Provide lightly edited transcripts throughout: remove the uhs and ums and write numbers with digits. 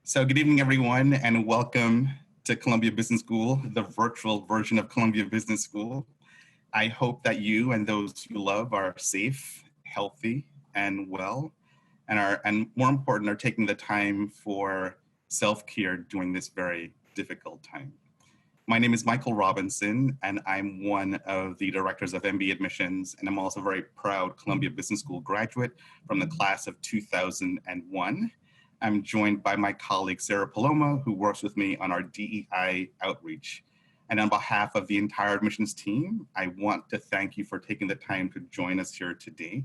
So good evening, everyone, and welcome to Columbia Business School, the virtual version of Columbia Business School. I hope that you and those you love are safe, healthy, and well, and more important, are taking the time for self-care during this very difficult time. My name is Michael Robinson, and I'm one of the directors of MBA admissions, and I'm also a very proud Columbia Business School graduate from the class of 2001. I'm joined by my colleague, Sarah Paloma, who works with me on our DEI outreach. And on behalf of the entire admissions team, I want to thank you for taking the time to join us here today.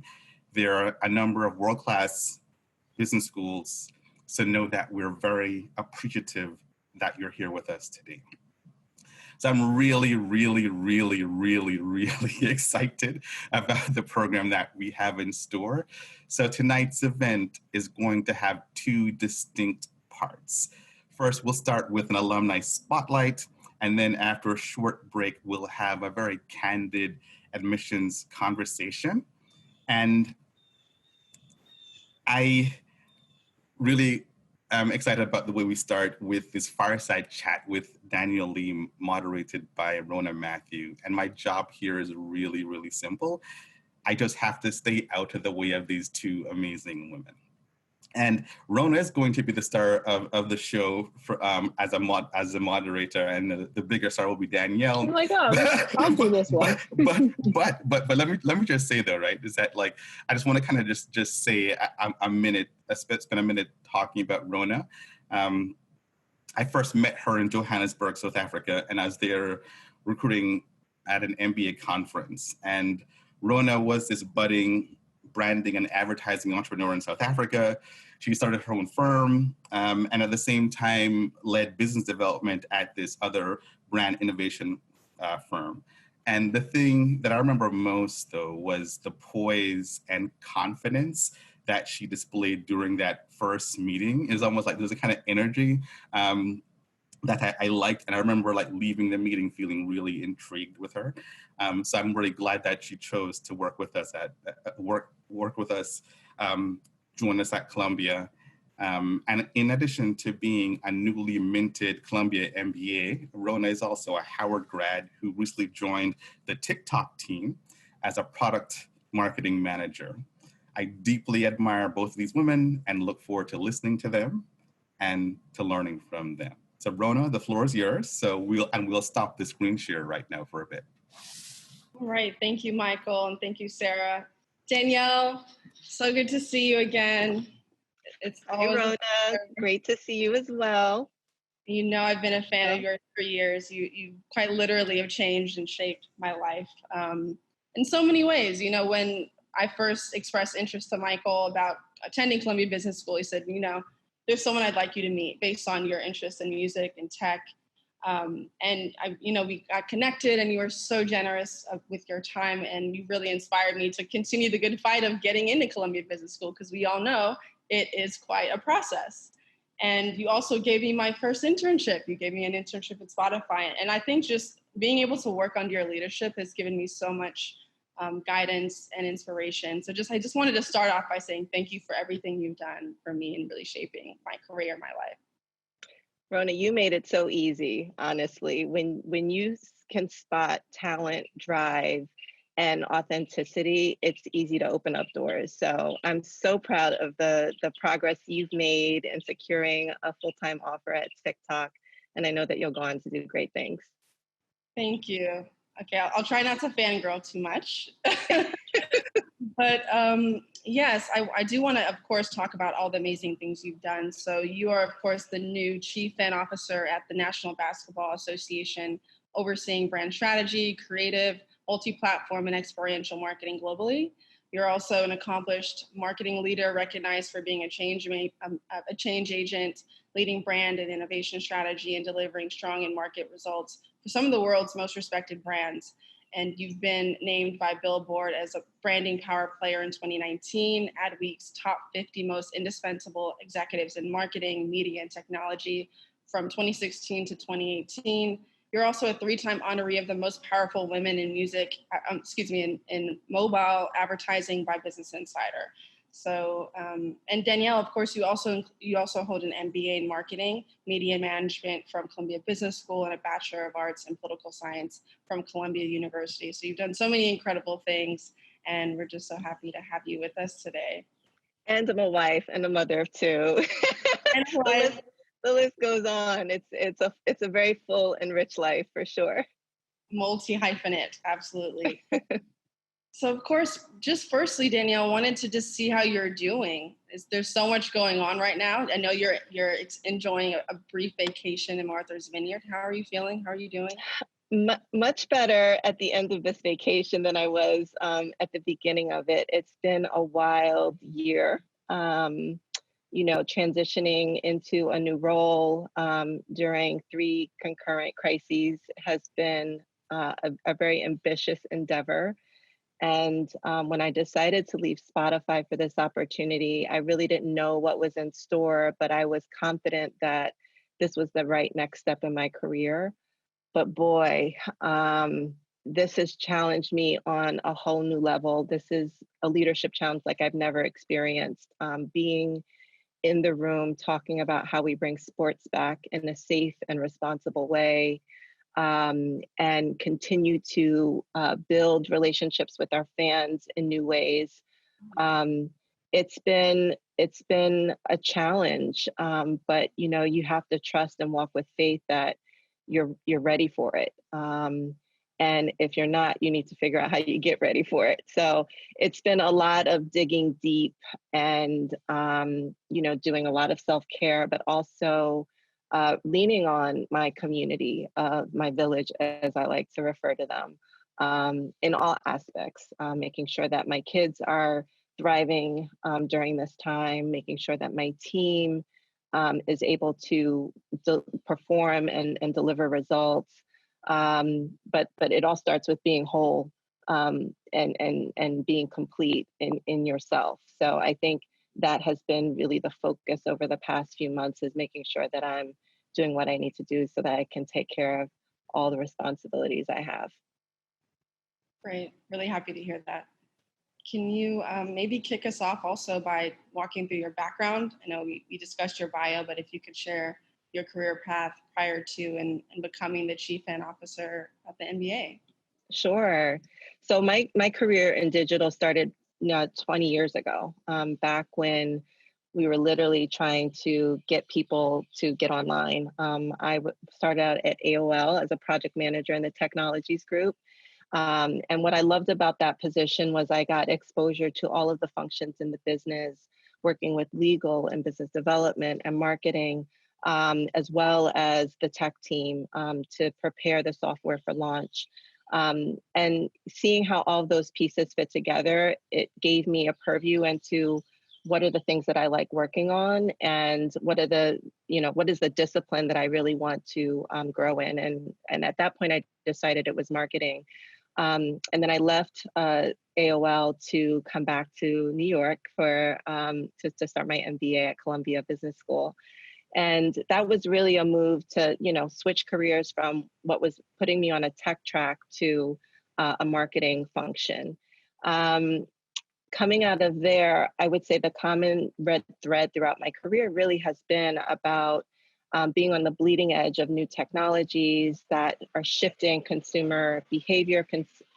There are a number of world-class business schools, so know that we're very appreciative that you're here with us today. So I'm really excited about the program that we have in store. So tonight's event is going to have two distinct parts. First, we'll start with an alumni spotlight, and then after a short break, we'll have a very candid admissions conversation. And I really I'm excited about the way we start with this fireside chat with Danielle Lee, moderated by Rona Matthew. And my job here is really simple. I just have to stay out of the way of these two amazing women. And Rona is going to be the star of the show for, as a moderator, and the bigger star will be Danielle. Oh my God, I'll do this one. But let me just say though, right? Is that like I just want to kind of just say spend a minute talking about Rona. I first met her in Johannesburg, South Africa, and I was there recruiting at an MBA conference. And Rona was this budding branding and advertising entrepreneur in South Africa. She started her own firm and at the same time led business development at this other brand innovation firm. And the thing that I remember most though was the poise and confidence that she displayed during that first meeting. It was almost like there's a kind of energy that I liked, and I remember like leaving the meeting feeling really intrigued with her. So I'm really glad that she chose to work with us join us at Columbia. And in addition to being a newly minted Columbia MBA, Rona is also a Howard grad who recently joined the TikTok team as a product marketing manager. I deeply admire both of these women and look forward to listening to them and to learning from them. So Rona, the floor is yours. So we'll stop the screen share right now for a bit. All right, thank you, Michael, and thank you, Sarah. Danielle, so good to see you again. It's always Rona, great to see you as well. You know, I've been a fan of yours for years. You quite literally have changed and shaped my life in so many ways. You know, when I first expressed interest to Michael about attending Columbia Business School, he said, you know, there's someone I'd like you to meet based on your interest in music and tech. We got connected, and you were so generous with your time, and you really inspired me to continue the good fight of getting into Columbia Business School, because we all know it is quite a process. And you also gave me my first internship. You gave me an internship at Spotify. And I think just being able to work under your leadership has given me so much guidance and inspiration. So I just wanted to start off by saying thank you for everything you've done for me in really shaping my career, my life. Rona, you made it so easy, honestly. When you can spot talent, drive, and authenticity, it's easy to open up doors. So I'm so proud of the progress you've made in securing a full-time offer at TikTok. And I know that you'll go on to do great things. Thank you. Okay, I'll try not to fangirl too much. But yes, I do want to, of course, talk about all the amazing things you've done. So you are, of course, the new Chief Fan Officer at the National Basketball Association, overseeing brand strategy, creative, multi-platform, and experiential marketing globally. You're also an accomplished marketing leader, recognized for being a change agent, leading brand and innovation strategy, and delivering strong in-market results for some of the world's most respected brands. And you've been named by Billboard as a branding power player in 2019, Adweek's top 50 most indispensable executives in marketing, media, and technology from 2016 to 2018. You're also a 3-time honoree of the most powerful women in music, in mobile advertising by Business Insider. So, and Danielle, of course, you also hold an MBA in marketing, media management from Columbia Business School, and a Bachelor of Arts in Political Science from Columbia University. So you've done so many incredible things, and we're just so happy to have you with us today. And I'm a wife and a mother of two. And a wife. The list goes on. It's a very full and rich life for sure. Multi-hyphenate, absolutely. So of course, just firstly, Danielle, wanted to just see how you're doing. There's so much going on right now. I know you're enjoying a brief vacation in Martha's Vineyard. How are you feeling? How are you doing? Much better at the end of this vacation than I was at the beginning of it. It's been a wild year. Transitioning into a new role during 3 concurrent crises has been a very ambitious endeavor. And when I decided to leave Spotify for this opportunity, I really didn't know what was in store, but I was confident that this was the right next step in my career. But boy, this has challenged me on a whole new level. This is a leadership challenge like I've never experienced. Being in the room talking about how we bring sports back in a safe and responsible way, and continue to build relationships with our fans in new ways. It's been a challenge, but you have to trust and walk with faith that you're ready for it. And if you're not, you need to figure out how you get ready for it. So it's been a lot of digging deep and doing a lot of self-care, but also leaning on my community, my village, as I like to refer to them, in all aspects, making sure that my kids are thriving during this time, making sure that my team is able to perform and deliver results. But it all starts with being whole and being complete in yourself. So I think that has been really the focus over the past few months, is making sure that I'm doing what I need to do so that I can take care of all the responsibilities I have. Great. Really happy to hear that. Can you maybe kick us off also by walking through your background? I know we discussed your bio, but if you could share your career path prior to and becoming the Chief Fan Officer at the NBA. Sure. So my career in digital started 20 years ago, back when we were literally trying to get people to get online. I started out at AOL as a project manager in the technologies group. And what I loved about that position was I got exposure to all of the functions in the business, working with legal and business development and marketing, as well as the tech team to prepare the software for launch. And seeing how all of those pieces fit together, it gave me a purview into what are the things that I like working on, and what is the discipline that I really want to grow in. And at that point, I decided it was marketing. And then I left AOL to come back to New York to start my MBA at Columbia Business School. And that was really a move to, switch careers from what was putting me on a tech track to a marketing function. Coming out of there, I would say the common red thread throughout my career really has been about being on the bleeding edge of new technologies that are shifting consumer behavior,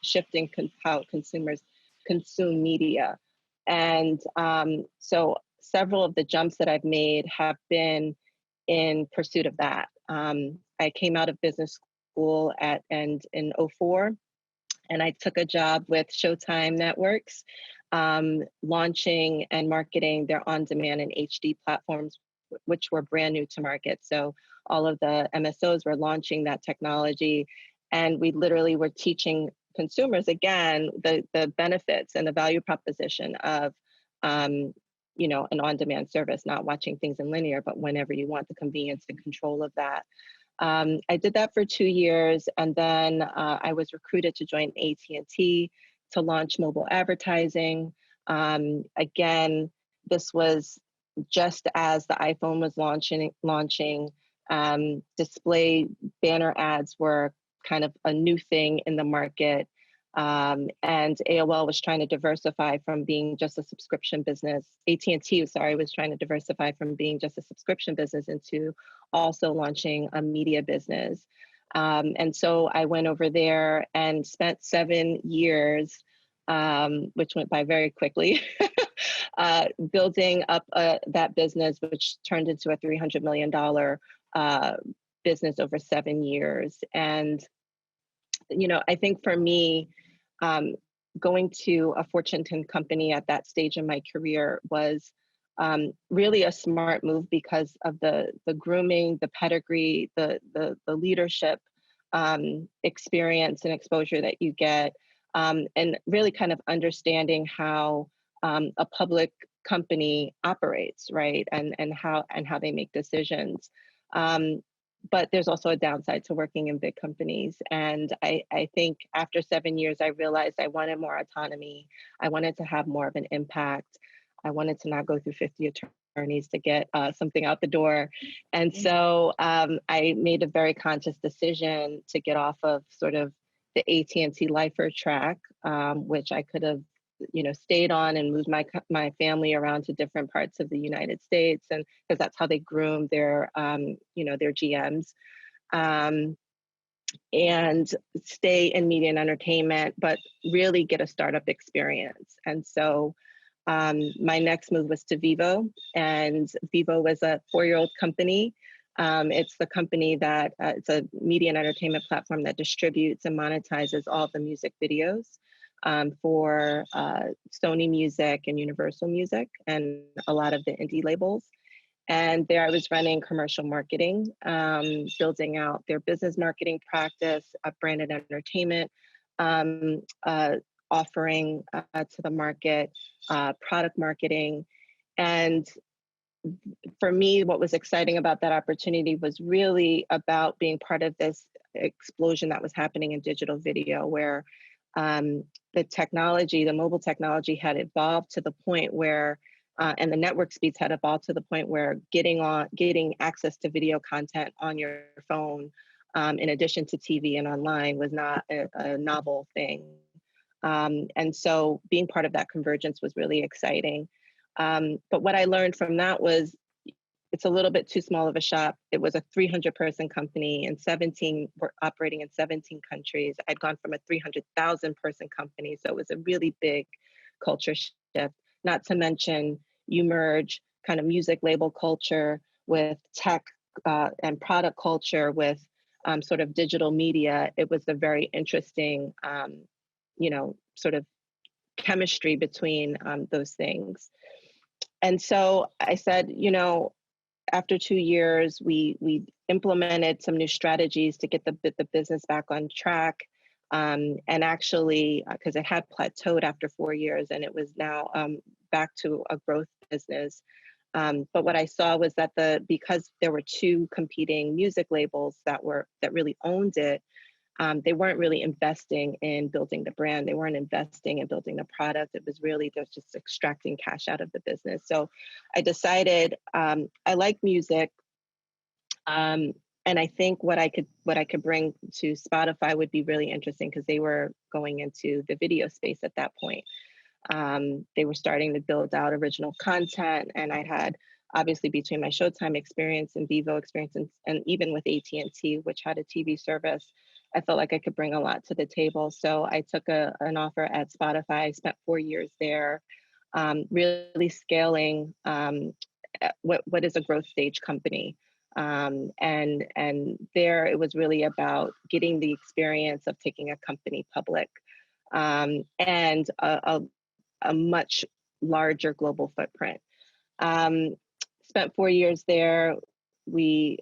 shifting how consumers consume media. And so several of the jumps that I've made have been in pursuit of that. I came out of business school in 2004, and I took a job with Showtime Networks, launching and marketing their on-demand and HD platforms, which were brand new to market. So all of the MSOs were launching that technology, and we literally were teaching consumers, again, the benefits and the value proposition of an on-demand service, not watching things in linear, but whenever you want, the convenience and control of that. I did that for 2 years, and then I was recruited to join AT&T to launch mobile advertising. Again, this was just as the iPhone was launching. Display banner ads were kind of a new thing in the market. And AOL was trying to diversify from being just a subscription business. AT&T, sorry, was trying to diversify from being just a subscription business into also launching a media business. And so I went over there and spent 7 years, which went by very quickly, building up that business, which turned into a $300 million business over 7 years. And, you know, I think for me, going to a Fortune 10 company at that stage in my career was really a smart move because of the grooming, the pedigree, the leadership experience and exposure that you get, and really kind of understanding how a public company operates, right, and how they make decisions. But there's also a downside to working in big companies. And I think after 7 years, I realized I wanted more autonomy. I wanted to have more of an impact. I wanted to not go through 50 attorneys to get something out the door. And so I made a very conscious decision to get off of sort of the AT&T lifer track, which I could have, you know, stayed on and moved my family around to different parts of the United States, and because that's how they groom their you know, their GMs, and stay in media and entertainment, but really get a startup experience. And so my next move was to Vivo, and Vivo was a 4-year-old company. It's the company that it's a media and entertainment platform that distributes and monetizes all the music videos for Sony Music and Universal Music and a lot of the indie labels. And there I was running commercial marketing, building out their business marketing practice, branded entertainment, offering to the market, product marketing. And for me, what was exciting about that opportunity was really about being part of this explosion that was happening in digital video, where the technology, the mobile technology had evolved to the point where, and the network speeds had evolved to the point where getting access to video content on your phone, in addition to TV and online, was not a novel thing. And so being part of that convergence was really exciting. But what I learned from that was it's a little bit too small of a shop. It was a 300-person company, and we're operating in 17 countries. I'd gone from a 300,000-person company, so it was a really big culture shift. Not to mention, you merge kind of music label culture with tech and product culture with sort of digital media. It was a very interesting, you know, sort of chemistry between those things. And so I said, you know, after 2 years, we implemented some new strategies to get the business back on track. And actually, because it had plateaued after 4 years, and it was now back to a growth business. But what I saw was that because there were 2 competing music labels that really owned it, they weren't really investing in building the brand. They weren't investing in building the product. It was really just extracting cash out of the business. So I decided I like music, and I think what I could bring to Spotify would be really interesting because they were going into the video space at that point. They were starting to build out original content, and I had obviously between my Showtime experience and Vivo experience, and even with AT&T, which had a TV service, I felt like I could bring a lot to the table. So I took an offer at Spotify. I spent 4 years there, really scaling what is a growth stage company. And there it was really about getting the experience of taking a company public, and a much larger global footprint. Spent 4 years there. We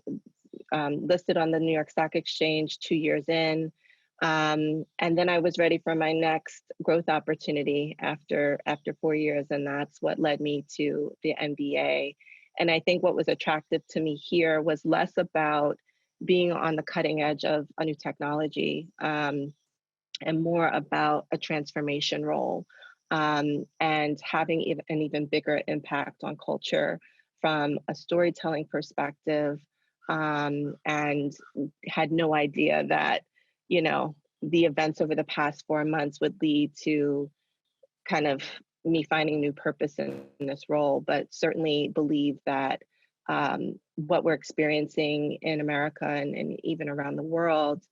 listed on the New York Stock Exchange 2 years in. And then I was ready for my next growth opportunity after 4 years. And that's what led me to the MBA. And I think what was attractive to me here was less about being on the cutting edge of a new technology, and more about a transformation role, and having an even bigger impact on culture from a storytelling perspective. And had no idea that, you know, the events over the past 4 months would lead to kind of me finding new purpose in this role, but certainly believe that what we're experiencing in America and even around the world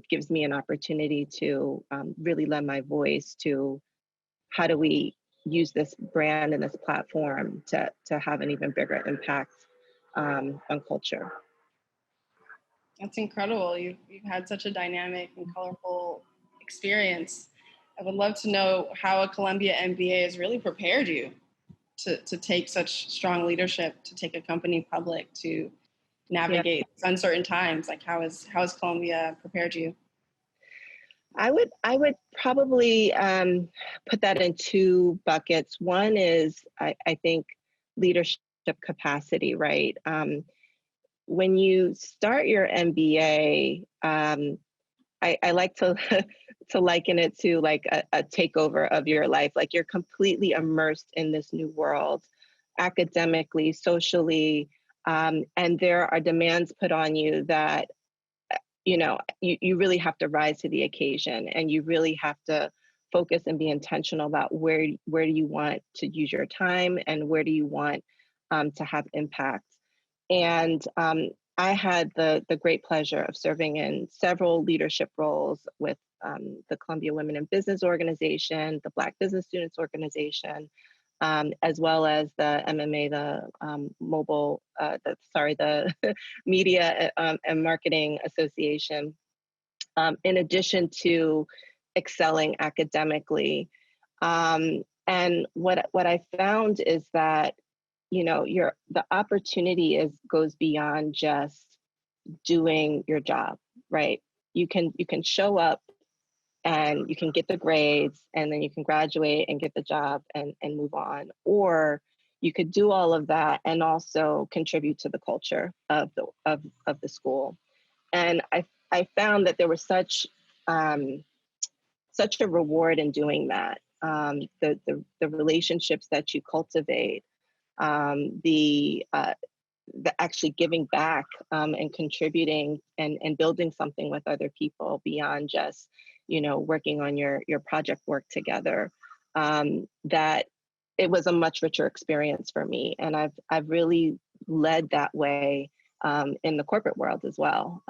gives me an opportunity to really lend my voice to how do we use this brand and this platform to have an even bigger impact on culture. That's incredible. You've had such a dynamic and colorful experience. I would love to know how a Columbia MBA has really prepared you to take such strong leadership, to take a company public, to navigate uncertain times. Like how has Columbia prepared you? I would probably put that in two buckets. One is I think leadership capacity, right? When you start your MBA, I like to to liken it to like a takeover of your life. Like you're completely immersed in this new world, academically, socially, and there are demands put on you that you really have to rise to the occasion, and you really have to focus and be intentional about where do you want to use your time and where do you want to have impact. And I had the great pleasure of serving in several leadership roles with the Columbia Women in Business Organization, the Black Business Students Organization, as well as the MMA, the Media and Marketing Association, in addition to excelling academically. And what I found is that the opportunity goes beyond just doing your job, right? You can show up and you can get the grades and then you can graduate and get the job and move on. Or you could do all of that and also contribute to the culture of the school. And I found that there was such a reward in doing that. The relationships that you cultivate, the actually giving back and contributing and building something with other people beyond just working on your project work together, that it was a much richer experience for me. And I've really led that way in the corporate world as well,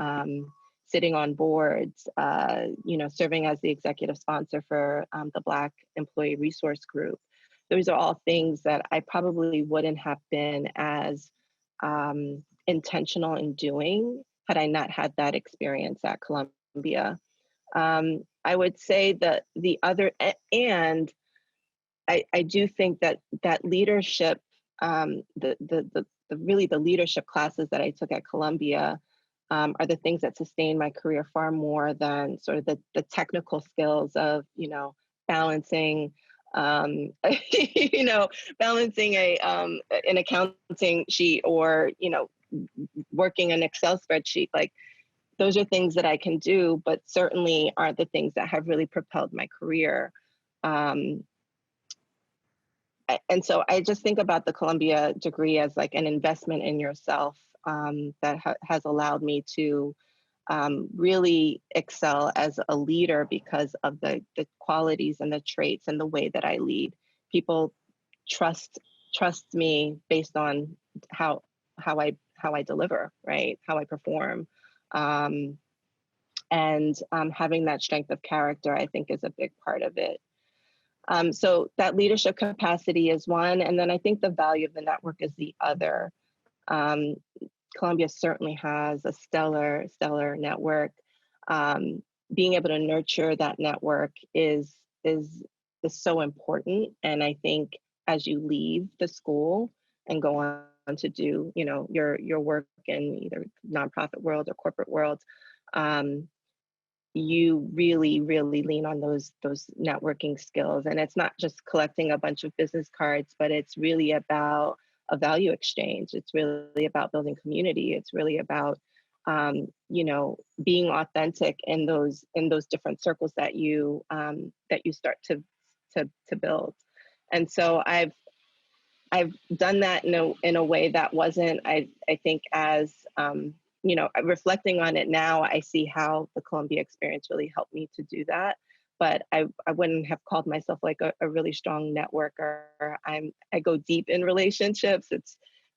sitting on boards, serving as the executive sponsor for the Black Employee Resource Group. Those are all things that I probably wouldn't have been as intentional in doing had I not had that experience at Columbia. I would say that the other, and I do think that leadership, the leadership classes that I took at Columbia are the things that sustain my career far more than sort of the technical skills of balancing balancing an accounting sheet or working an Excel spreadsheet. Like those are things that I can do, but certainly aren't the things that have really propelled my career. And so I just think about the Columbia degree as like an investment in yourself that has allowed me to really excel as a leader because of the qualities and the traits and the way that I lead. People trust me based on how I deliver, right? How I perform. And having that strength of character, I think, is a big part of it. So that leadership capacity is one. And then I think the value of the network is the other. Columbia certainly has a stellar network. Being able to nurture that network is so important. And I think as you leave the school and go on to do, your work in either nonprofit world or corporate world, you really lean on those networking skills. And it's not just collecting a bunch of business cards, but it's really about a value exchange. It's really about building community. It's really about being authentic in those different circles that you start to build. And so I've done that in a way that wasn't, I think, as reflecting on it now, I see how the Columbia experience really helped me to do that. But I wouldn't have called myself like a really strong networker. I go deep in relationships.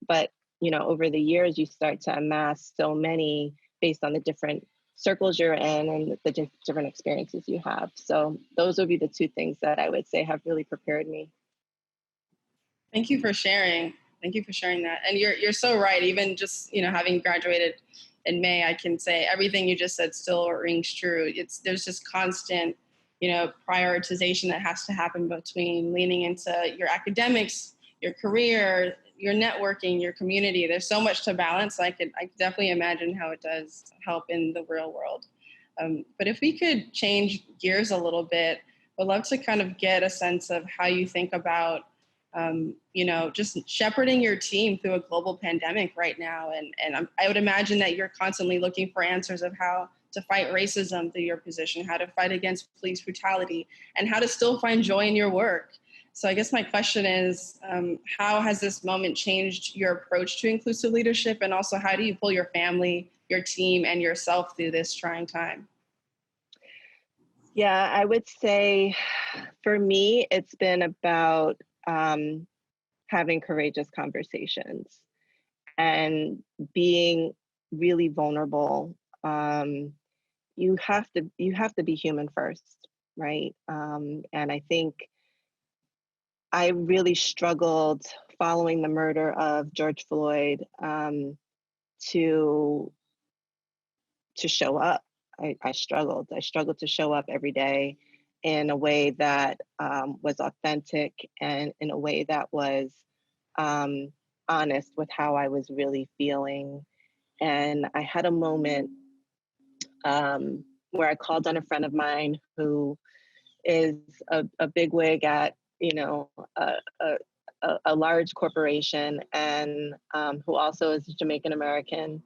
But over the years, you start to amass so many based on the different circles you're in and the different experiences you have. So those would be the two things that I would say have really prepared me. Thank you for sharing. Thank you for sharing that. And you're so right. Even just, having graduated in May, I can say everything you just said still rings true. There's just constant, prioritization that has to happen between leaning into your academics, your career, your networking, your community. There's so much to balance. I could definitely imagine how it does help in the real world. But if we could change gears a little bit, I'd love to kind of get a sense of how you think about just shepherding your team through a global pandemic right now. And I would imagine that you're constantly looking for answers of how to fight racism through your position, how to fight against police brutality, and how to still find joy in your work. So I guess my question is, how has this moment changed your approach to inclusive leadership? And also, how do you pull your family, your team, and yourself through this trying time? Yeah, I would say for me, it's been about having courageous conversations and being really vulnerable. You have to be human first, right? And I think I really struggled following the murder of George Floyd to show up. I struggled to show up every day in a way that was authentic and in a way that was honest with how I was really feeling. And I had a moment where I called on a friend of mine who is a bigwig at a large corporation, and who also is Jamaican American.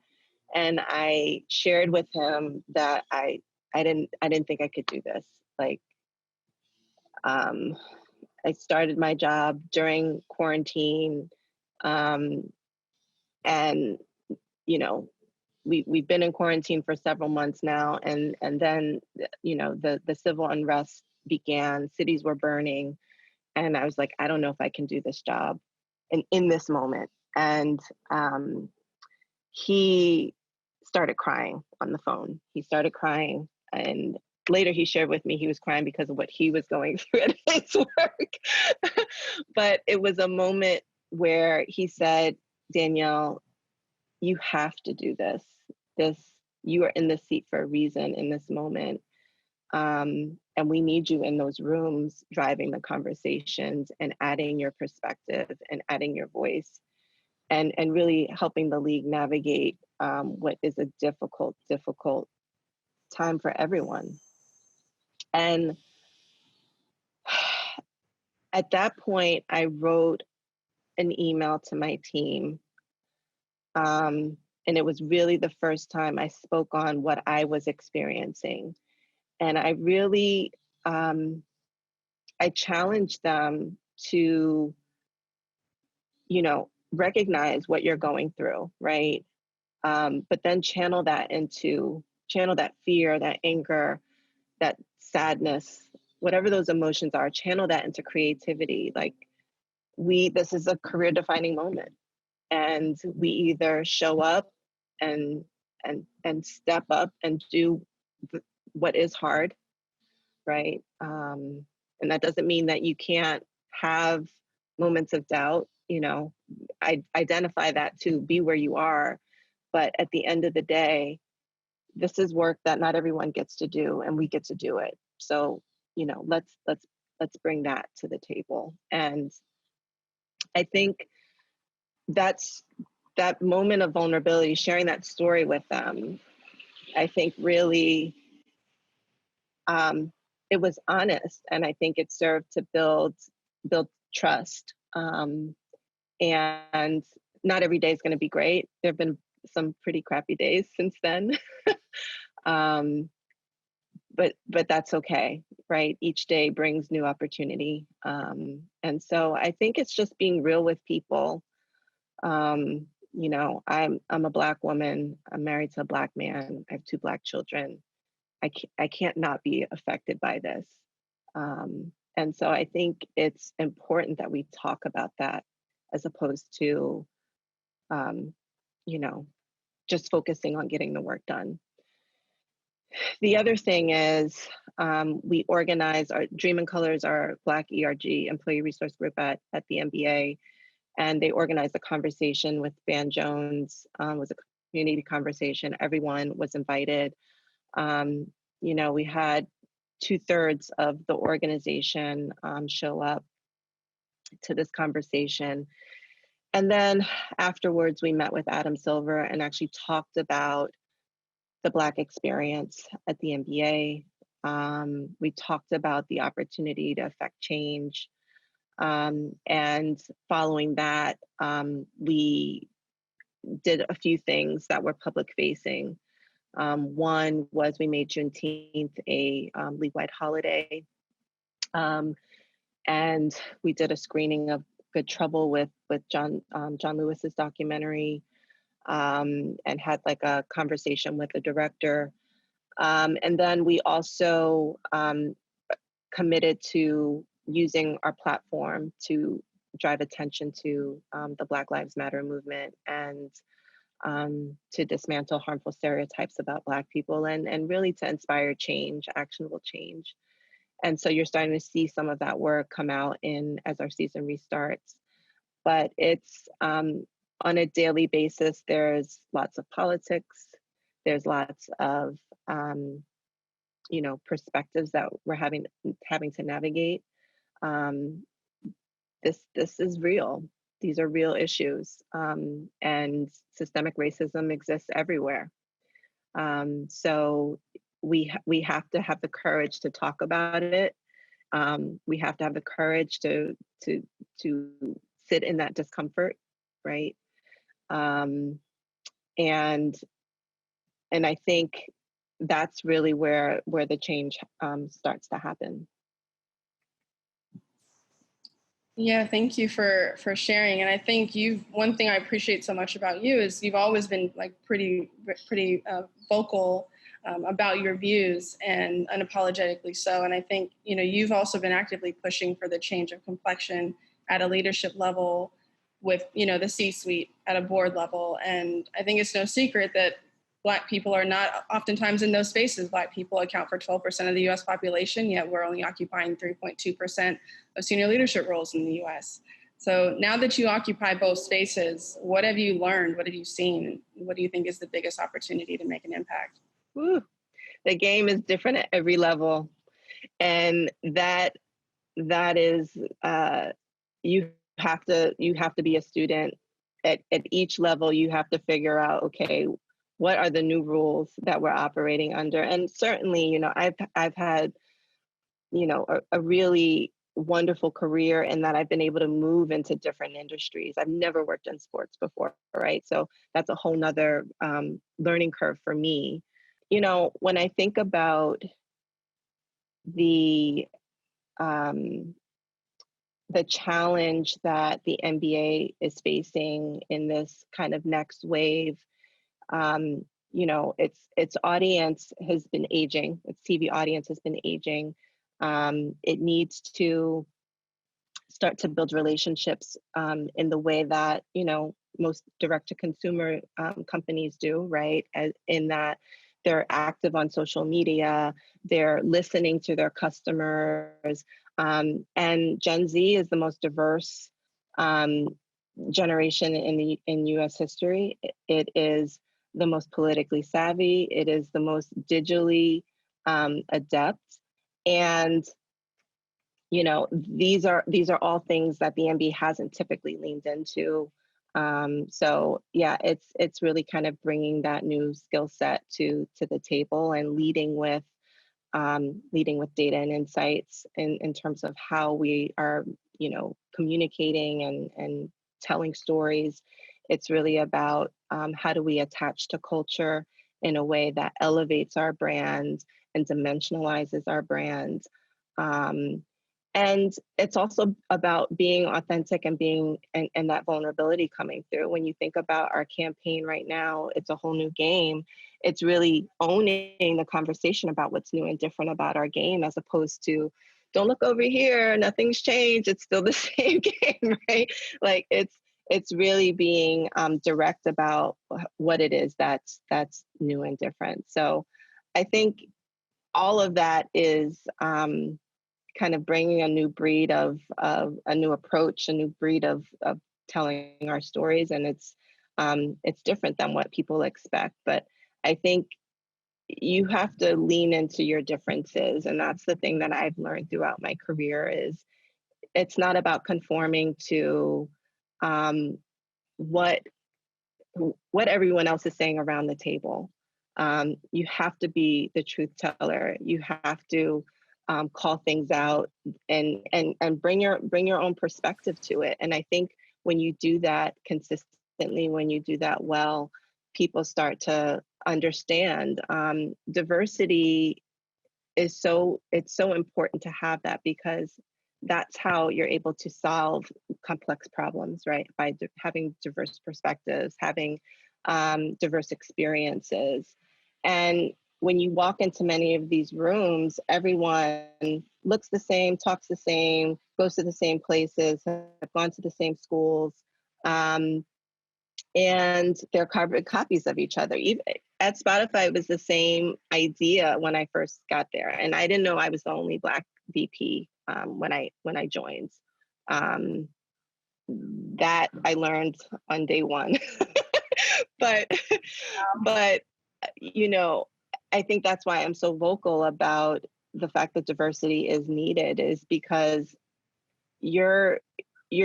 And I shared with him that I didn't think I could do this. Like, I started my job during quarantine, and we've been in quarantine for several months now, and then the civil unrest began. Cities were burning, and I was like, I don't know if I can do this job in this moment. And he started crying on the phone. He started crying, and later he shared with me he was crying because of what he was going through at his work. But it was a moment where he said, Danielle, you have to do this. You are in this seat for a reason in this moment. And we need you in those rooms, driving the conversations and adding your perspective and adding your voice, and really helping the league navigate what is a difficult time for everyone. And at that point, I wrote an email to my team. And it was really the first time I spoke on what I was experiencing. And I really, I challenged them to, recognize what you're going through, right? But then channel that fear, that anger, that sadness, whatever those emotions are, channel that into creativity. Like, this is a career defining moment, and we either show up and step up and do what is hard, right? And that doesn't mean that you can't have moments of doubt. I identify that too, be where you are. But at the end of the day, this is work that not everyone gets to do, and we get to do it. So, let's bring that to the table. And I think that's that moment of vulnerability, sharing that story with them, I think really, it was honest, and I think it served to build trust. And not every day is going to be great. There have been some pretty crappy days since then. But that's okay, right? Each day brings new opportunity. And so I think it's just being real with people, I'm a Black woman. I'm married to a Black man. I have 2 Black children. I can't not be affected by this. And so I think it's important that we talk about that as opposed to, um, you know, just focusing on getting the work done. The other thing is we organize our Dream in Colors, our Black ERG employee resource group at the MBA, and they organized a conversation with Van Jones. It was a community conversation. Everyone was invited. We had 2/3 of the organization show up to this conversation. And then afterwards, we met with Adam Silver and actually talked about the Black experience at the MBA. We talked about the opportunity to affect change. And following that, we did a few things that were public facing. One was we made Juneteenth a league-wide holiday. And we did a screening of Good Trouble with John Lewis's documentary, and had like a conversation with the director. And then we also committed to using our platform to drive attention to the Black Lives Matter movement and to dismantle harmful stereotypes about Black people and really to inspire change, actionable change. And so you're starting to see some of that work come out as our season restarts. But it's on a daily basis, there's lots of politics, there's lots of perspectives that we're having to navigate. This is real. These are real issues, and systemic racism exists everywhere. So we have to have the courage to talk about it. We have to have the courage to sit in that discomfort, right? And I think that's really where the change starts to happen. Yeah, thank you for sharing. And I think one thing I appreciate so much about you is you've always been like pretty vocal about your views, and unapologetically so. And I think, you've also been actively pushing for the change of complexion at a leadership level with, the C-suite at a board level. And I think it's no secret that Black people are not oftentimes in those spaces. Black people account for 12% of the US population, yet we're only occupying 3.2% of senior leadership roles in the US. So now that you occupy both spaces, what have you learned? What have you seen? What do you think is the biggest opportunity to make an impact? Woo. The game is different at every level. And that is, you have to be a student at each level. You have to figure out, okay, what are the new rules that we're operating under? And certainly, I've had, a really wonderful career in that I've been able to move into different industries. I've never worked in sports before, right? So that's a whole nother learning curve for me. When I think about the challenge that the NBA is facing in this kind of next wave, its audience has been aging. Its TV audience has been aging. It needs to start to build relationships in the way that most direct-to-consumer companies do, right? In that they're active on social media, they're listening to their customers, and Gen Z is the most diverse generation in U.S. history. It is the most politically savvy. It is the most digitally adept, and these are all things that the MBA hasn't typically leaned into. So yeah, it's really kind of bringing that new skill set to the table and leading with data and insights in terms of how we are communicating and telling stories. It's really about how do we attach to culture in a way that elevates our brand and dimensionalizes our brand. And it's also about being authentic and being and that vulnerability coming through. When you think about our campaign right now, it's a whole new game. It's really owning the conversation about what's new and different about our game, as opposed to, don't look over here, nothing's changed, it's still the same game, right? Like it's really being direct about what it is that's new and different. So I think all of that is kind of bringing a new breed of a new approach, a new breed of telling our stories, and it's different than what people expect. But I think you have to lean into your differences, and that's the thing that I've learned throughout my career is it's not about conforming to what everyone else is saying around the table. You have to be the truth teller. You have to call things out and bring your own perspective to it. And I think when you do that consistently, when you do that well, people start to understand. Diversity is so important to have that, because that's how you're able to solve complex problems, right? By having diverse perspectives, having diverse experiences. And when you walk into many of these rooms, everyone looks the same, talks the same, goes to the same places, have gone to the same schools, and they're carbon copies of each other. Even at Spotify, it was the same idea when I first got there, and I didn't know I was the only Black VP when I joined. That I learned on day one, but you know, I think that's why I'm so vocal about the fact that diversity is needed, is because you're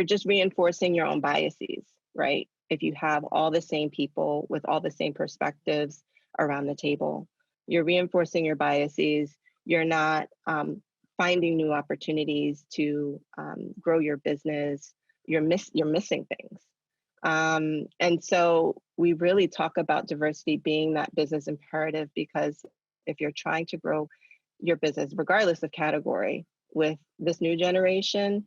just reinforcing your own biases, right? If you have all the same people with all the same perspectives around the table, you're reinforcing your biases. You're not finding new opportunities to grow your business. You're missing things. And so we really talk about diversity being that business imperative, because if you're trying to grow your business, regardless of category, with this new generation,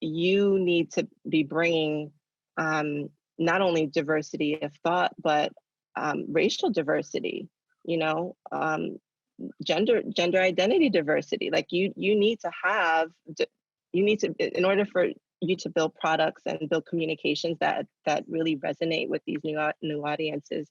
you need to be bringing not only diversity of thought, but racial diversity, gender identity diversity. Like you need to have, in order for you to build products and build communications that really resonate with these new audiences,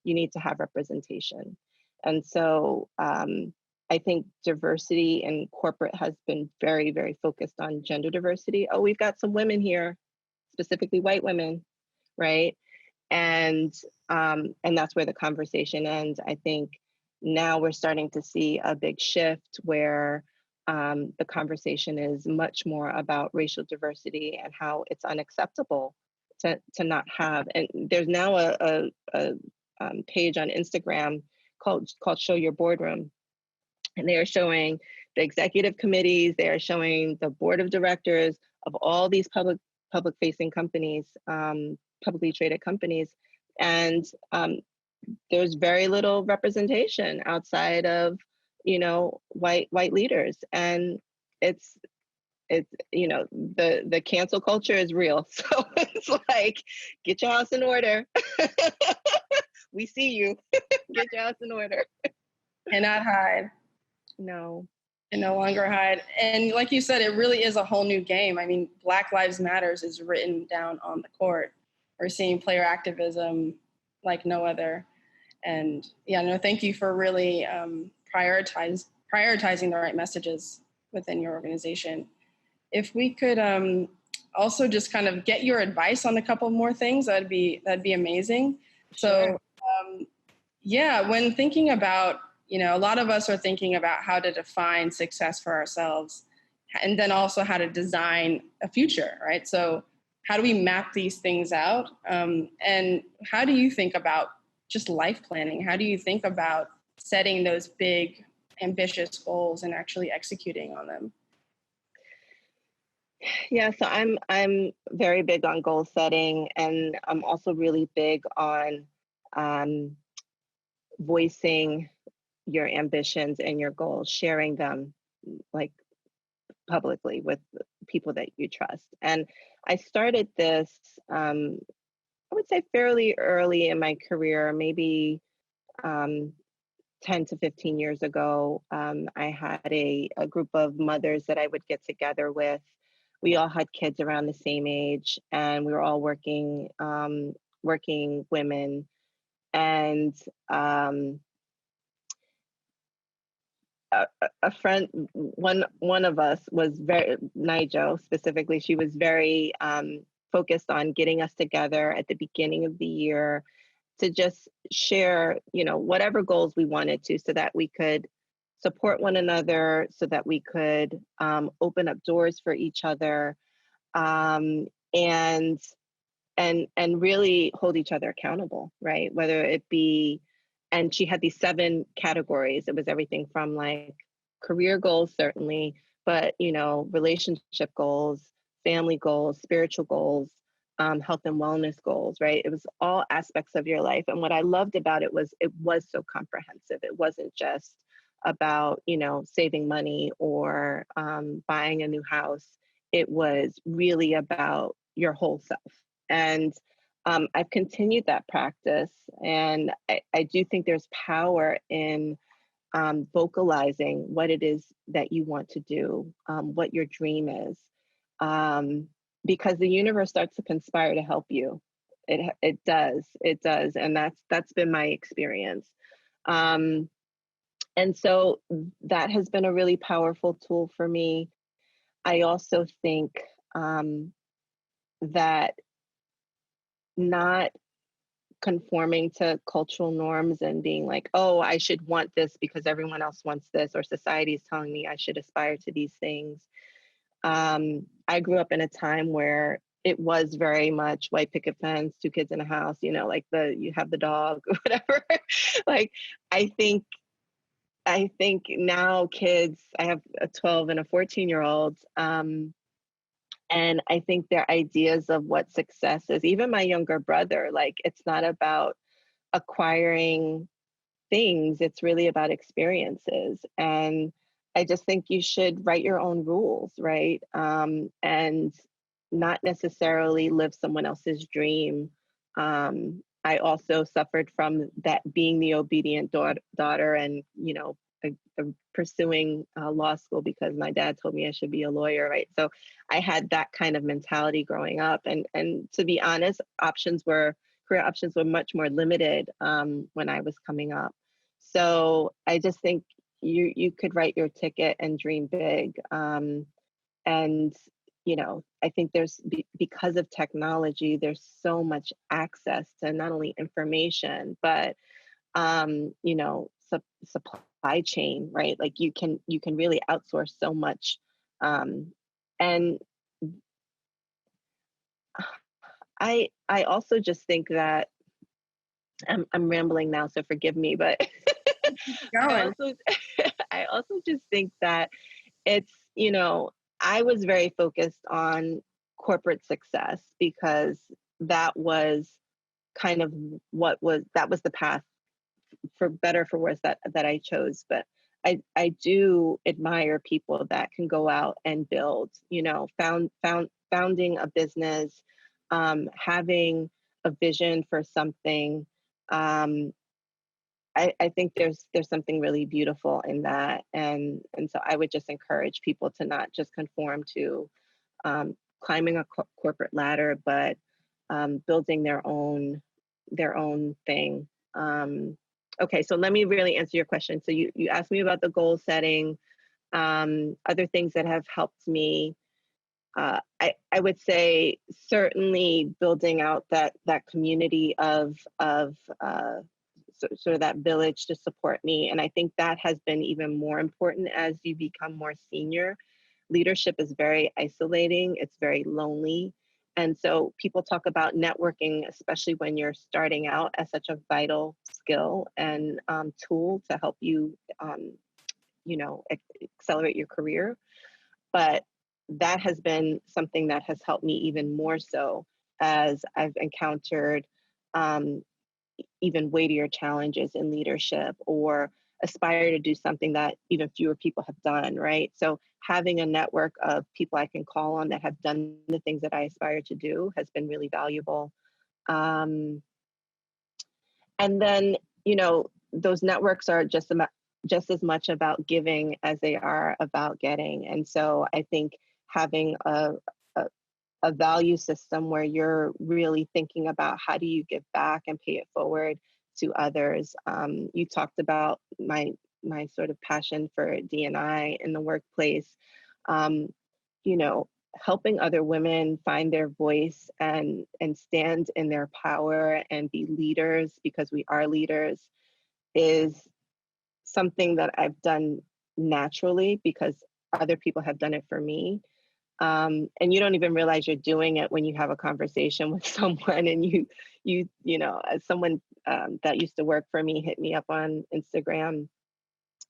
you need to have representation. And so I think diversity in corporate has been very, very focused on gender diversity. Oh, we've got some women here, specifically white women, right? And that's where the conversation ends. I think now we're starting to see a big shift where the conversation is much more about racial diversity and how it's unacceptable to not have. And there's now a page on Instagram called Show Your Boardroom. And they are showing the executive committees, they are showing the board of directors of all these public facing companies, publicly traded companies. And there's very little representation outside of, white leaders. And it's the cancel culture is real. So it's like, get your house in order. We see you. Get your house in order. Cannot hide. No. And no longer hide. And like you said, it really is a whole new game. I mean, Black Lives Matters is written down on the court. We're seeing player activism like no other. And thank you for really prioritizing the right messages within your organization. If we could also just kind of get your advice on a couple more things, that'd be amazing. Sure. So when thinking about, a lot of us are thinking about how to define success for ourselves, and then also how to design a future, right? So how do we map these things out? And how do you think about just life planning? How do you think about setting those big, ambitious goals and actually executing on them? Yeah, so I'm very big on goal setting, and I'm also really big on voicing your ambitions and your goals, sharing them, like publicly with people that you trust. And I started this, I would say fairly early in my career, maybe 10 to 15 years ago. I had a group of mothers that I would get together with. We all had kids around the same age, and we were all working women. And a friend, one of us was very, Nigel specifically, she was very focused on getting us together at the beginning of the year to just share, whatever goals we wanted to, so that we could support one another, so that we could open up doors for each other, um, and and really hold each other accountable, right? Whether it be, and she had these 7 categories. It was everything from like career goals, certainly, but relationship goals, family goals, spiritual goals, health and wellness goals, right? It was all aspects of your life. And what I loved about it was so comprehensive. It wasn't just about, saving money or buying a new house. It was really about your whole self. And I've continued that practice. And I do think there's power in vocalizing what it is that you want to do, what your dream is, because the universe starts to conspire to help you. It does, and that's been my experience. And so that has been a really powerful tool for me. I also think that not conforming to cultural norms and being like, oh, I should want this because everyone else wants this, or society is telling me I should aspire to these things. I grew up in a time where it was very much white picket fence, 2 kids in a house, like you have the dog, whatever. Like, I think now kids, I have a 12 and a 14-year-old, and I think their ideas of what success is, even my younger brother, like, it's not about acquiring things, it's really about experiences. And I just think you should write your own rules, right? And not necessarily live someone else's dream. I also suffered from that, being the obedient daughter, and pursuing law school because my dad told me I should be a lawyer, right? So I had that kind of mentality growing up, and to be honest, career options were much more limited when I was coming up. So I just think you could write your ticket and dream big. And I think there's because of technology, there's so much access to not only information, but supply chain, right? Like you can really outsource so much. And I also just think that I'm rambling now, so forgive me, but I also just think that it's, I was very focused on corporate success because that was kind of that was the path, for better for worse, that I chose. But I do admire people that can go out and build, founding a business, having a vision for something. I think there's something really beautiful in that, and so I would just encourage people to not just conform to climbing a corporate ladder, but building their own thing. Okay, so let me really answer your question. So you asked me about the goal setting, other things that have helped me. I would say certainly building out that community of sort of that village to support me. And I think that has been even more important as you become more senior. Leadership is very isolating, it's very lonely. And so people talk about networking, especially when you're starting out, as such a vital skill and tool to help you, accelerate your career. But that has been something that has helped me even more so as I've encountered even weightier challenges in leadership, or aspire to do something that even fewer people have done, right? So having a network of people I can call on that have done the things that I aspire to do has been really valuable. And then, those networks are just as much about giving as they are about getting. And so I think having a value system where you're really thinking about how do you give back and pay it forward to others. You talked about my sort of passion for D&I in the workplace. Helping other women find their voice and stand in their power and be leaders, because we are leaders, is something that I've done naturally because other people have done it for me. And you don't even realize you're doing it when you have a conversation with someone, and as someone that used to work for me hit me up on Instagram.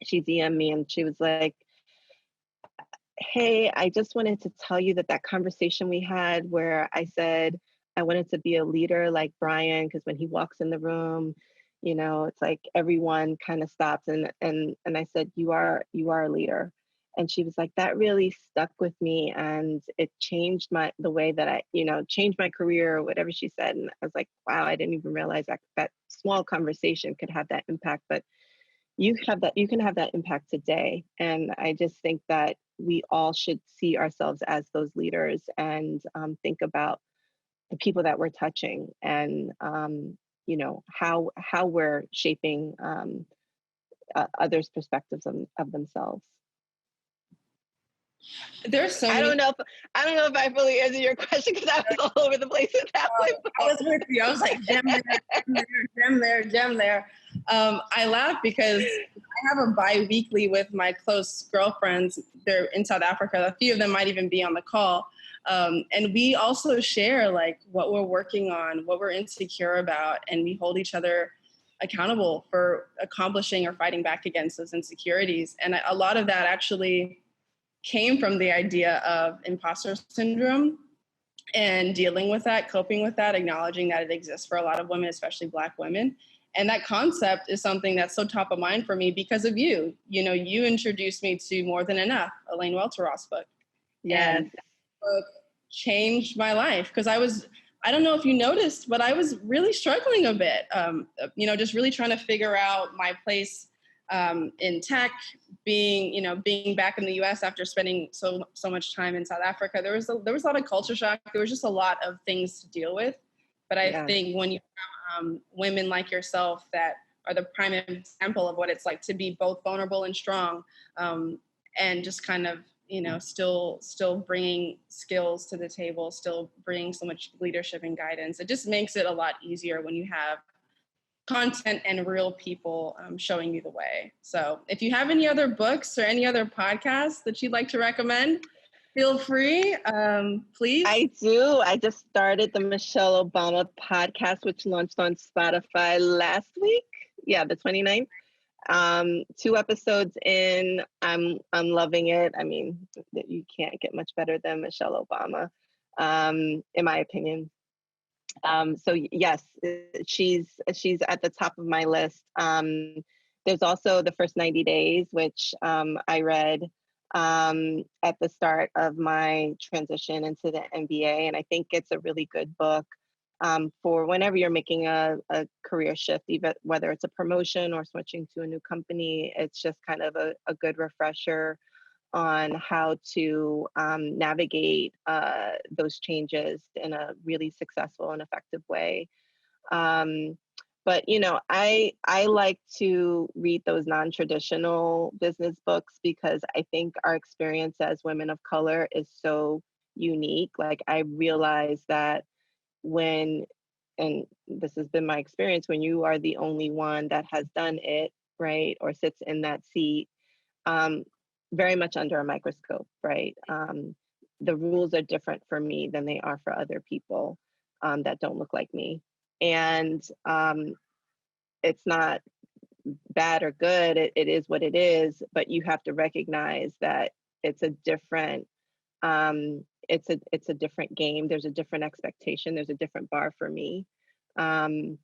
She DM'd me and she was like, hey, I just wanted to tell you that conversation we had where I said I wanted to be a leader like Brian, because when he walks in the room, it's like everyone kind of stops, and I said, you are a leader. And she was like, that really stuck with me, and it changed the way that I, changed my career, or whatever she said. And I was like, wow, I didn't even realize that small conversation could have that impact. But you can have that impact today. And I just think that we all should see ourselves as those leaders, and think about the people that we're touching, and how we're shaping others' perspectives of themselves. There's so I don't know if I fully answered your question, because I was all over the place with that one. I was with you. I was like, gem there. I laugh because I have a bi-weekly with my close girlfriends. They're in South Africa. A few of them might even be on the call. And we also share like what we're working on, what we're insecure about, and we hold each other accountable for accomplishing or fighting back against those insecurities. And a lot of that actually came from the idea of imposter syndrome and dealing with that, coping with that, acknowledging that it exists for a lot of women, especially Black women. And that concept is something that's so top of mind for me because of you. You introduced me to More Than Enough, Elaine Welteroth's book. Yes. And that book changed my life because I don't know if you noticed, but I was really struggling a bit, just really trying to figure out my place in tech, being back in the U.S. after spending so much time in South Africa. There was a lot of culture shock. There was just a lot of things to deal with. But I think when you have women like yourself that are the prime example of what it's like to be both vulnerable and strong, and just kind of still bringing skills to the table, still bringing so much leadership and guidance, it just makes it a lot easier when you have content and real people showing you the way. So if you have any other books or any other podcasts that you'd like to recommend, feel free, please. I do. I just started the Michelle Obama podcast, which launched on Spotify last week. Yeah, the 29th. 2 episodes in, I'm loving it. I mean, you can't get much better than Michelle Obama, in my opinion. So yes, she's at the top of my list. There's also The First 90 Days, which I read at the start of my transition into the MBA, and I think it's a really good book for whenever you're making a career shift, even whether it's a promotion or switching to a new company. It's just kind of a good refresher on how to navigate those changes in a really successful and effective way. But I like to read those non-traditional business books because I think our experience as women of color is so unique. Like, I realize that and this has been my experience, when you are the only one that has done it, right, or sits in that seat, very much under a microscope, right? The rules are different for me than they are for other people that don't look like me. And it's not bad or good, it is what it is, but you have to recognize that it's a different it's a different game. There's a different expectation. There's a different bar for me. And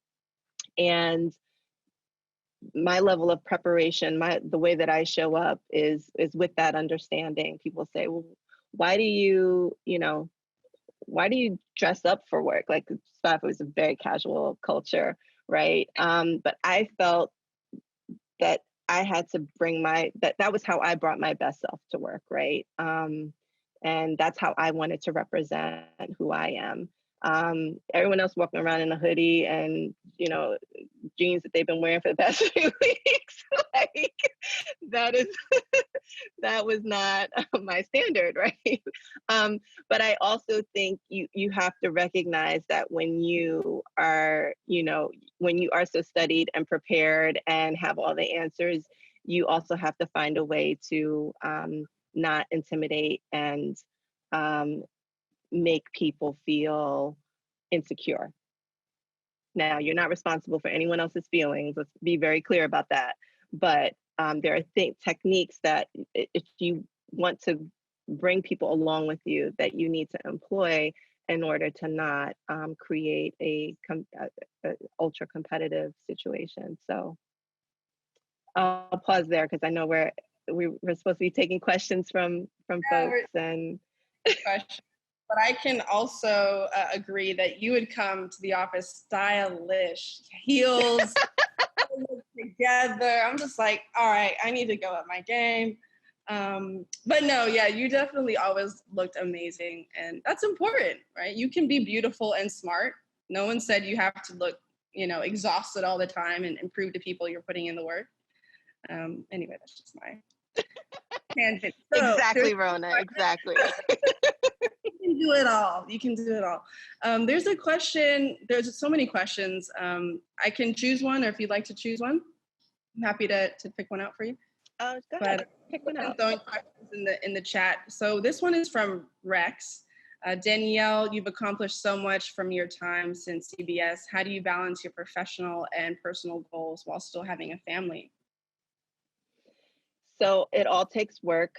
my level of preparation, the way that I show up is with that understanding. People say, well, why do you dress up for work? Like, stuff was a very casual culture, right? But I felt that I had to bring that was how I brought my best self to work, right? And that's how I wanted to represent who I am. Everyone else walking around in a hoodie and, jeans that they've been wearing for the past few weeks, like, that was not my standard, right? But I also think you have to recognize that when you are, when you are so studied and prepared and have all the answers, you also have to find a way to not intimidate and make people feel insecure. Now, you're not responsible for anyone else's feelings. Let's be very clear about that. But there are techniques that if you want to bring people along with you, that you need to employ in order to not create a ultra competitive situation. So I'll pause there because I know we're supposed to be taking questions from folks and question. But I can also agree that you would come to the office stylish, heels together. I'm just like, all right, I need to go up my game. But no, yeah, you definitely always looked amazing. And that's important, right? You can be beautiful and smart. No one said you have to look, exhausted all the time and prove to people you're putting in the work. Anyway, that's just my tangent. So, exactly, Rona, exactly. You can do it all. You can do it all. There's a question. There's so many questions. I can choose one, or if you'd like to choose one, I'm happy to pick one out for you. Go ahead. Pick one out. Throwing questions in the chat. So this one is from Rex. Danielle, you've accomplished so much from your time since CBS. How do you balance your professional and personal goals while still having a family? So it all takes work.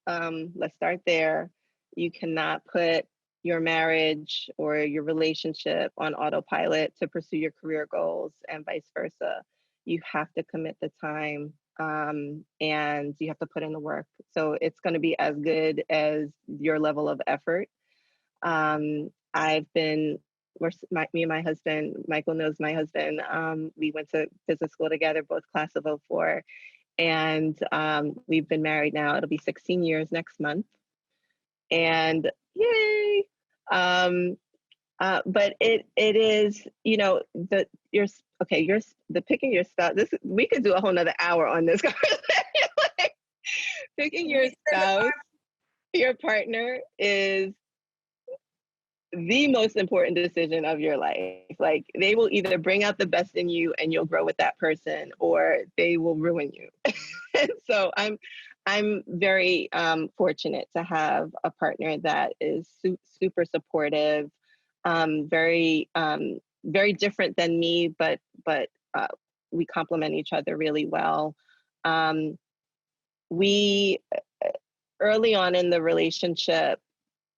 Let's start there. You cannot put your marriage or your relationship on autopilot to pursue your career goals and vice versa. You have to commit the time and you have to put in the work. So it's going to be as good as your level of effort. Me and my husband, Michael knows my husband, we went to business school together, both class of 04. And we've been married now, it'll be 16 years next month. And yay! But it is, the picking your spouse. We could do a whole nother hour on this conversation. Like, picking your spouse, your partner, is the most important decision of your life. Like, they will either bring out the best in you and you'll grow with that person, or they will ruin you. And so I'm very fortunate to have a partner that is super supportive, very different than me, but we complement each other really well. We early on in the relationship,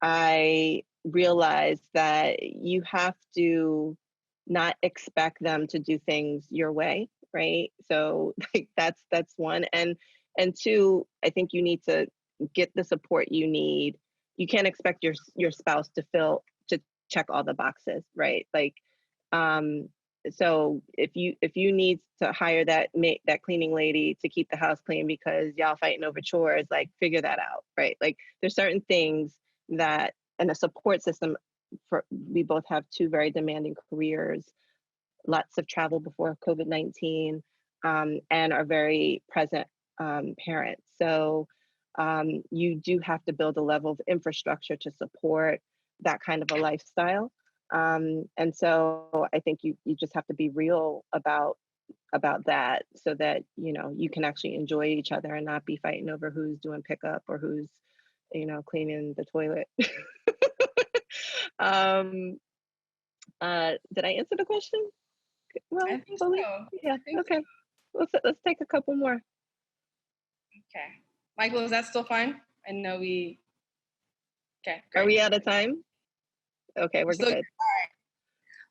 I realized that you have to not expect them to do things your way, right? So like that's one. And two, I think you need to get the support you need. You can't expect your spouse to check all the boxes, right? Like, so if you need to hire that cleaning lady to keep the house clean because y'all fighting over chores, like, figure that out, right? Like, there's certain things that, and a support system we both have two very demanding careers, lots of travel before COVID-19, and are very present parents. So you do have to build a level of infrastructure to support that kind of a lifestyle. And so I think you just have to be real about that, so that you can actually enjoy each other and not be fighting over who's doing pickup or who's cleaning the toilet. Did I answer the question? Well, I think so. Yeah. Okay. Let's take a couple more. Okay, Michael, is that still fine? I know we. Okay. Great. Are we out of time? Okay, we're good. All right.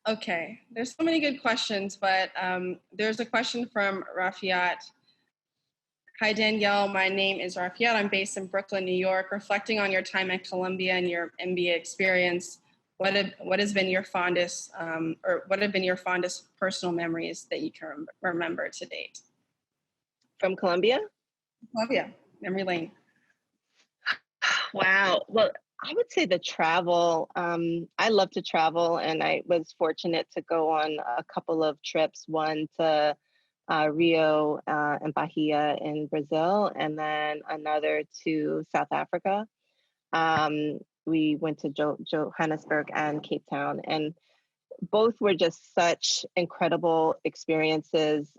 Okay, there's so many good questions, but there's a question from Rafiat. Hi, Danielle. My name is Rafiat. I'm based in Brooklyn, New York. Reflecting on your time at Columbia and your MBA experience, what has been your fondest, or what have been your fondest personal memories that you can remember to date? From Columbia? Columbia, memory lane. Wow. Well, I would say the travel. I love to travel, and I was fortunate to go on a couple of trips, one to Rio and Bahia in Brazil, and then another to South Africa. We went to Johannesburg and Cape Town, and both were just such incredible experiences.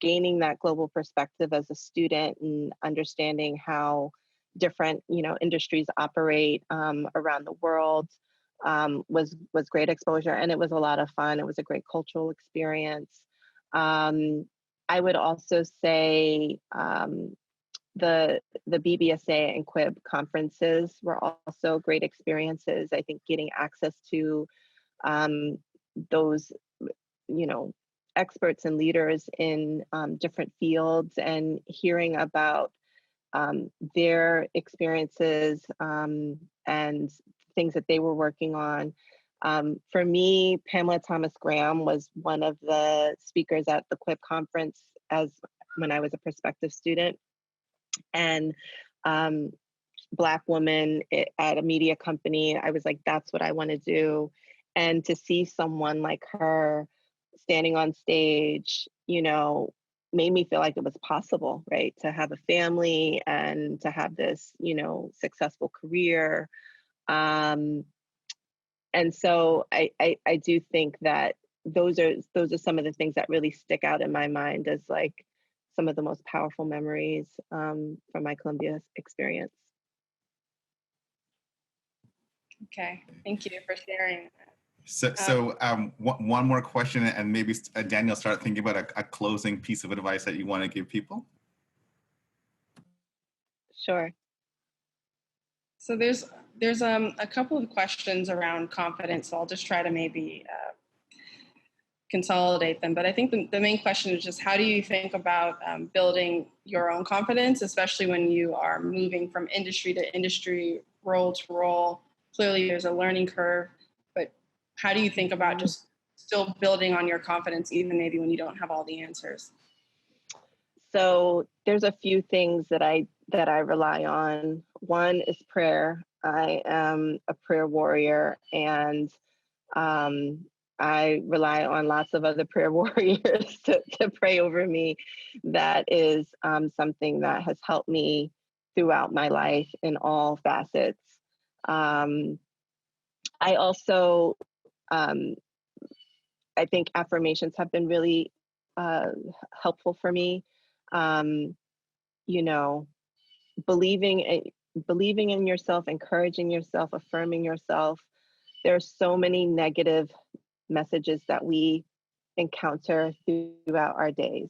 Gaining that global perspective as a student and understanding how different, industries operate around the world was great exposure, and it was a lot of fun. It was a great cultural experience. I would also say the BBSA and QUIB conferences were also great experiences. I think getting access to those, experts and leaders in different fields and hearing about their experiences and things that they were working on. For me, Pamela Thomas Graham was one of the speakers at the QUIB conference when I was a prospective student. And Black woman at a media company, I was like, that's what I want to do. And to see someone like her standing on stage, made me feel like it was possible, right? To have a family and to have this, successful career. And so I do think that those are some of the things that really stick out in my mind as like some of the most powerful memories from my Columbia experience. Okay, thank you for sharing. So one more question, and maybe Danielle, start thinking about a closing piece of advice that you want to give people. Sure. So there's a couple of questions around confidence. So I'll just try to maybe consolidate them. But I think the main question is just how do you think about building your own confidence, especially when you are moving from industry to industry, role to role. Clearly there's a learning curve, but how do you think about just still building on your confidence, even maybe when you don't have all the answers? So there's a few things that I rely on. One is prayer. I am a prayer warrior, and I rely on lots of other prayer warriors to pray over me. That is something that has helped me throughout my life in all facets. I also, I think affirmations have been really helpful for me. Believing in yourself, encouraging yourself, affirming yourself. There are so many negative messages that we encounter throughout our days,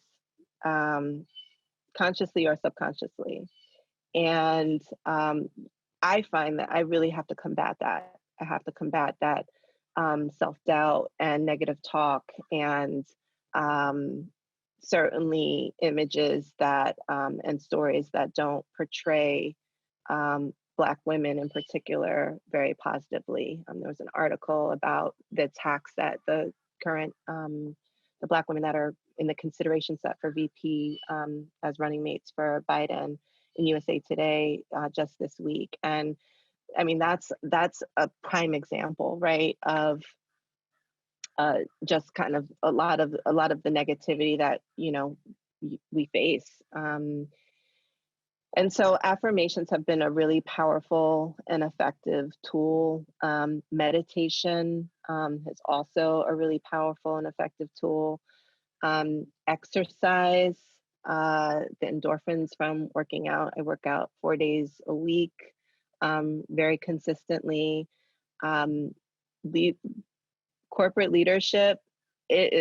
consciously or subconsciously. And I find that I really have to combat that. I have to combat that self-doubt and negative talk, and certainly images that and stories that don't portray Black women in particular very positively. There was an article about the attacks that the current, the Black women that are in the consideration set for VP as running mates for Biden in USA Today just this week. And I mean, that's a prime example, right, of just kind of a lot of the negativity that, we face. And so affirmations have been a really powerful and effective tool. Meditation is also a really powerful and effective tool. Exercise, the endorphins from working out. I work out 4 days a week, very consistently. Corporate leadership, it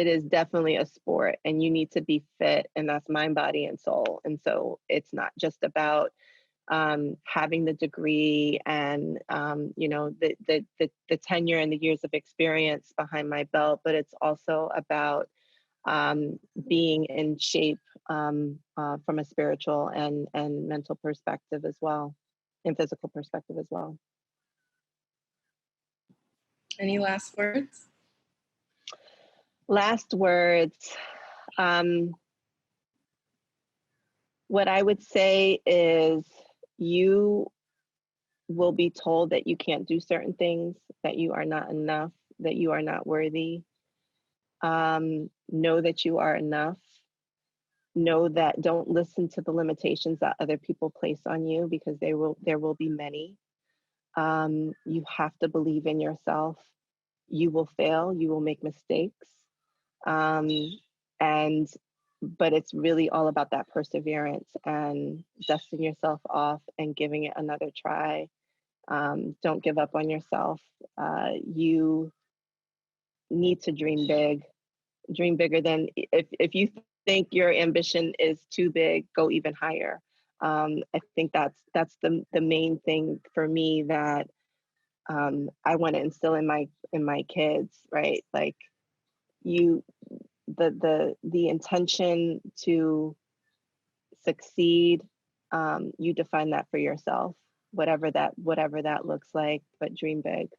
is definitely a sport, and you need to be fit, and that's mind, body, and soul. And so it's not just about having the degree and the tenure and the years of experience behind my belt, but it's also about being in shape from a spiritual and mental perspective as well, and physical perspective as well. Any last words? Last words. What I would say is you will be told that you can't do certain things, that you are not enough, that you are not worthy. Know that you are enough. Know that don't listen to the limitations that other people place on you, because there will be many. You have to believe in yourself. You will fail, you will make mistakes. But it's really all about that perseverance and dusting yourself off and giving it another try. Don't give up on yourself. You need to dream big. Dream bigger than, if you think your ambition is too big, go even higher. I think that's the main thing for me that I want to instill in my kids, right? Like the intention to succeed, you define that for yourself, whatever that looks like, but dream big.